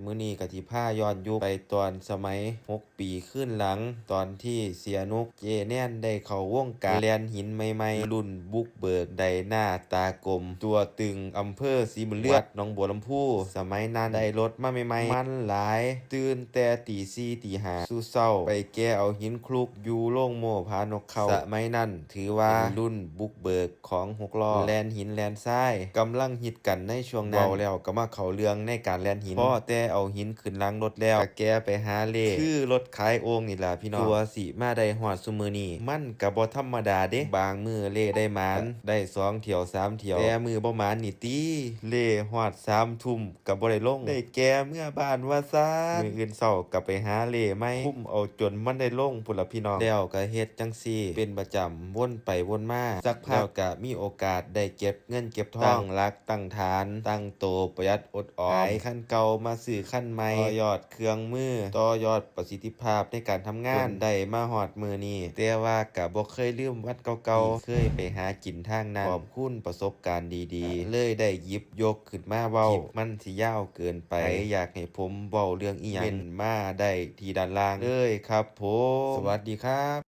มื้อนี้ก็สิพาย้อนยุคไปตอนสมัย6 ปีขึ้นหลังตอนที่เสียนุกเจแน่นได้เข้าวงการแล่นหินใหม่ๆรุ่นบุกเบิกได้หน้าตากลมตัวตึงอำเภอศรีบุญเลือดหนองบัวลำพูสมัยนั้นได้รถมาใหม่ๆมันหลายตื่นแต่ตี4ตี5สู่เช้าไปแก้เอาหินคลุกอยู่โรงโม่ผานกเขาสมัยนั้นถือว่าเป็นรุ่นบุกเบิกของ6ล้อแล่นหินแล่นทรายกำลังฮิตกันในช่วงนั้นเว้าแล้วก็มาเข้าเรื่องในการแล่นหินพอแต่เอาหินขึ้นหลังรถแล้วก็แก้ไปหาเลขคือรถขายโอ่งนี่ล่ะพี่น้องตัวสิมาได้ฮอดซุมื้อนี้มันก็บ่ธรรมดาเด้บางมื้อเลขได้หมานได้2เที่ยว3เที่ยวแต่มื้อบ่หมานนี่ติเลขฮอด3ทุ่มก็บ่ได้ลงได้แก่เมื่อบ้านว่าซั่นมื้ออื่นเช้าก็ไปหาเลขใหม่คุ้มเอาจนมันได้ลงพุ่นล่ะพี่น้องแล้วก็เฮ็ดจังซี่เป็นประจำวนไปวนมาสักพักก็มีโอกาสได้เก็บเงินเก็บทองตั้งหลักตั้งฐานตั้งโตประหยัดอดออมขายคันเก่ามาซื้อคันใหม่ต่อยอดเครื่องมือต่อยอดประสิทธิภาพในการทำงานได้มาฮอดมื้อนี้แต่ว่าก็บ่เคยลืมวัดเก่าๆเคยไปหากินทางนั้นขอบคุณประสบการณ์ดีๆเลยได้หยิบยกขึ้นมาเว้าคลิปมันสิยาวเกินไปอยากให้ผมเว้าเรื่องอิหยังเม้นมาได้ที่ด้านล่างเลยครับผมสวัสดีครับ